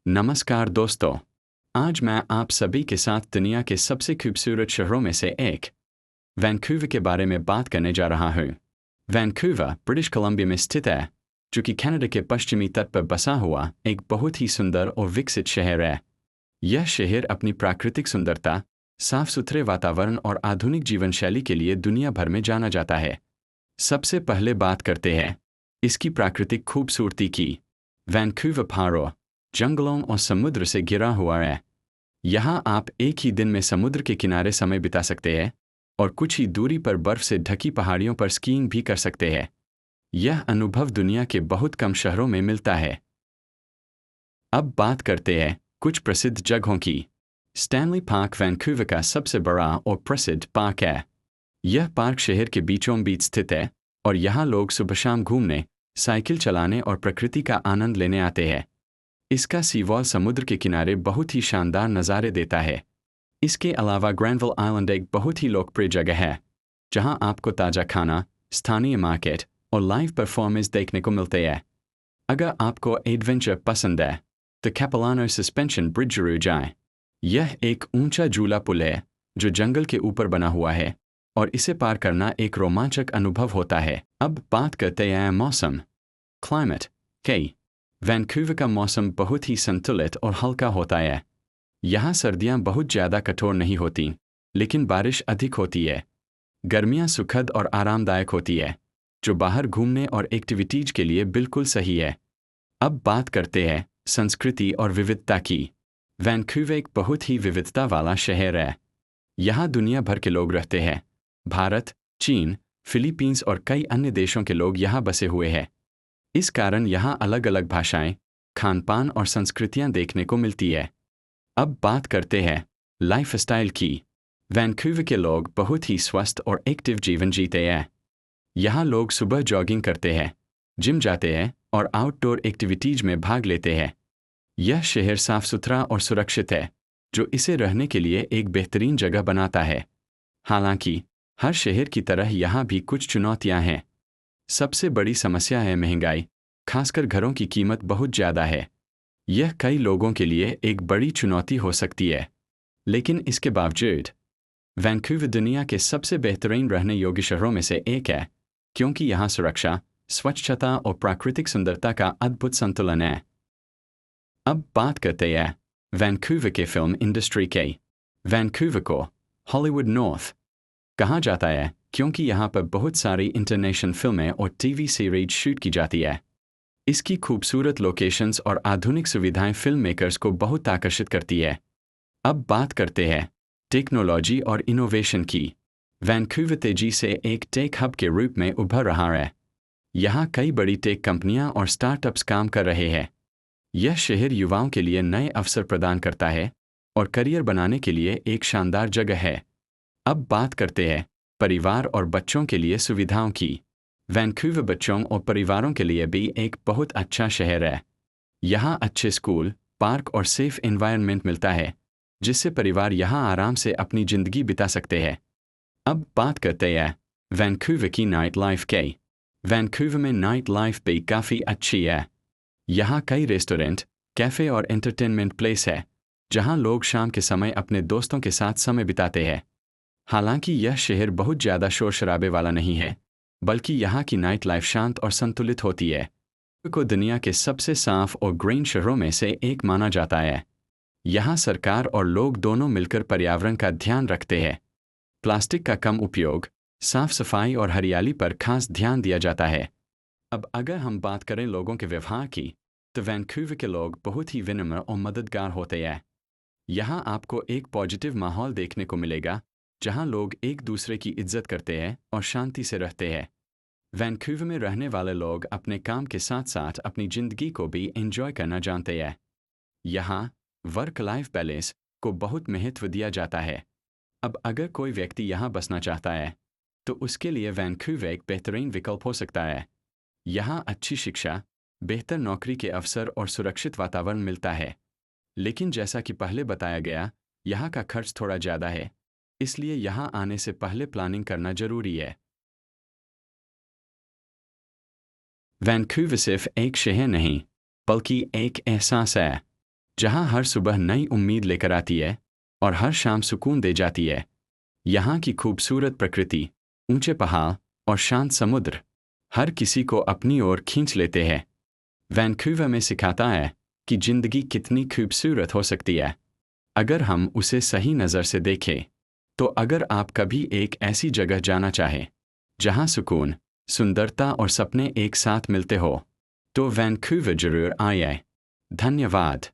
नमस्कार दोस्तों। आज मैं आप सभी के साथ दुनिया के सबसे खूबसूरत शहरों में से एक वैंकूवर के बारे में बात करने जा रहा हूँ। वैंकूवर ब्रिटिश कोलंबिया में स्थित है, जो कि कनाडा के पश्चिमी तट पर बसा हुआ एक बहुत ही सुंदर और विकसित शहर है। यह शहर अपनी प्राकृतिक सुंदरता, साफ सुथरे वातावरण और आधुनिक जीवन शैली के लिए दुनिया भर में जाना जाता है। सबसे पहले बात करते हैं इसकी प्राकृतिक खूबसूरती की। वैंकूवर पहाड़ों, जंगलों और समुद्र से घिरा हुआ है। यहाँ आप एक ही दिन में समुद्र के किनारे समय बिता सकते हैं और कुछ ही दूरी पर बर्फ से ढकी पहाड़ियों पर स्कीइंग भी कर सकते हैं। यह अनुभव दुनिया के बहुत कम शहरों में मिलता है। अब बात करते हैं कुछ प्रसिद्ध जगहों की। स्टैनली पार्क वैंकूवर का सबसे बड़ा और प्रसिद्ध पार्क है। यह पार्क शहर के बीचों बीच स्थित है और यहाँ लोग सुबह शाम घूमने, साइकिल चलाने और प्रकृति का आनंद लेने आते हैं। इसका सीवॉल समुद्र के किनारे बहुत ही शानदार नज़ारे देता है। इसके अलावा ग्रैनविल आइलैंड एक बहुत ही लोकप्रिय जगह है, जहां आपको ताज़ा खाना, स्थानीय मार्केट और लाइव परफॉर्मेंस देखने को मिलते हैं। अगर आपको एडवेंचर पसंद है तो कैपेलानो सस्पेंशन ब्रिज जरूर जाएं। यह एक ऊंचा झूला पुल है जो जंगल के ऊपर बना हुआ है और इसे पार करना एक रोमांचक अनुभव होता है। अब बात करते हैं मौसम, क्लाइमेट की। वैंकूवर का मौसम बहुत ही संतुलित और हल्का होता है। यहाँ सर्दियाँ बहुत ज़्यादा कठोर नहीं होती, लेकिन बारिश अधिक होती है। गर्मियाँ सुखद और आरामदायक होती है, जो बाहर घूमने और एक्टिविटीज के लिए बिल्कुल सही है। अब बात करते हैं संस्कृति और विविधता की। वैंकूवर एक बहुत ही विविधता वाला शहर है। यहाँ दुनिया भर के लोग रहते हैं। भारत, चीन, फिलीपींस और कई अन्य देशों के लोग यहाँ बसे हुए हैं। इस कारण यहाँ अलग अलग भाषाएं, खान पान और संस्कृतियाँ देखने को मिलती है। अब बात करते हैं लाइफस्टाइल की। वैंकूवर के लोग बहुत ही स्वस्थ और एक्टिव जीवन जीते हैं। यहाँ लोग सुबह जॉगिंग करते हैं, जिम जाते हैं और आउटडोर एक्टिविटीज में भाग लेते हैं। यह शहर साफ सुथरा और सुरक्षित है, जो इसे रहने के लिए एक बेहतरीन जगह बनाता है। हालांकि हर शहर की तरह यहाँ भी कुछ चुनौतियाँ हैं। सबसे बड़ी समस्या है महंगाई, खासकर घरों की कीमत बहुत ज़्यादा है। यह कई लोगों के लिए एक बड़ी चुनौती हो सकती है, लेकिन इसके बावजूद वैंकूवर दुनिया के सबसे बेहतरीन रहने योग्य शहरों में से एक है, क्योंकि यहाँ सुरक्षा, स्वच्छता और प्राकृतिक सुंदरता का अद्भुत संतुलन है। अब बात करते हैं वैंकूवर के फिल्म इंडस्ट्री की। वैंकूवर को हॉलीवुड नॉर्थ कहा जाता है क्योंकि यहाँ पर बहुत सारी इंटरनेशनल फिल्में और टीवी सीरीज शूट की जाती है। इसकी खूबसूरत लोकेशंस और आधुनिक सुविधाएं फिल्म मेकर्स को बहुत आकर्षित करती है। अब बात करते हैं टेक्नोलॉजी और इनोवेशन की। वैंकूवर तेजी से एक टेक हब के रूप में उभर रहा है। यहाँ कई बड़ी टेक कंपनियां और स्टार्टअप्स काम कर रहे हैं। यह शहर युवाओं के लिए नए अवसर प्रदान करता है और करियर बनाने के लिए एक शानदार जगह है। अब बात करते हैं परिवार और बच्चों के लिए सुविधाओं की। वैंकूवर बच्चों और परिवारों के लिए भी एक बहुत अच्छा शहर है। यहाँ अच्छे स्कूल, पार्क और सेफ एनवायरनमेंट मिलता है, जिससे परिवार यहाँ आराम से अपनी ज़िंदगी बिता सकते हैं। अब बात करते हैं वैंकूवर की नाइट लाइफ की। वैंकूवर में नाइट लाइफ भी काफ़ी अच्छी है। यहाँ कई रेस्टोरेंट, कैफ़े और एंटरटेनमेंट प्लेस है, जहाँ लोग शाम के समय अपने दोस्तों के साथ समय बिताते हैं। हालांकि यह शहर बहुत ज़्यादा शोर शराबे वाला नहीं है, बल्कि यहाँ की नाइट लाइफ शांत और संतुलित होती है। को दुनिया के सबसे साफ और ग्रीन शहरों में से एक माना जाता है। यहाँ सरकार और लोग दोनों मिलकर पर्यावरण का ध्यान रखते हैं। प्लास्टिक का कम उपयोग, साफ सफाई और हरियाली पर खास ध्यान दिया जाता है। अब अगर हम बात करें लोगों के व्यवहार की, तो वैंकूवर के लोग बहुत ही विनम्र और मददगार होते हैं। यहाँ आपको एक पॉजिटिव माहौल देखने को मिलेगा, जहाँ लोग एक दूसरे की इज्जत करते हैं और शांति से रहते हैं। वैंकूवर में रहने वाले लोग अपने काम के साथ साथ अपनी ज़िंदगी को भी एंजॉय करना जानते हैं। यहाँ वर्क लाइफ बैलेंस को बहुत महत्व दिया जाता है। अब अगर कोई व्यक्ति यहाँ बसना चाहता है, तो उसके लिए वैंकूवर एक बेहतरीन विकल्प हो सकता है। यहाँ अच्छी शिक्षा, बेहतर नौकरी के अवसर और सुरक्षित वातावरण मिलता है। लेकिन जैसा कि पहले बताया गया, यहाँ का खर्च थोड़ा ज़्यादा है, इसलिए यहाँ आने से पहले प्लानिंग करना जरूरी है। वैंकूवर सिर्फ एक शहर नहीं, बल्कि एक एहसास है। जहां हर सुबह नई उम्मीद लेकर आती है और हर शाम सुकून दे जाती है। यहाँ की खूबसूरत प्रकृति, ऊंचे पहाड़ और शांत समुद्र हर किसी को अपनी ओर खींच लेते हैं। वैंकूवर में सिखाता है कि जिंदगी कितनी खूबसूरत हो सकती है अगर हम उसे सही नज़र से देखें। तो अगर आप कभी एक ऐसी जगह जाना चाहें जहां सुकून, सुंदरता और सपने एक साथ मिलते हो, तो वैंकूवर जरूर आइए। धन्यवाद।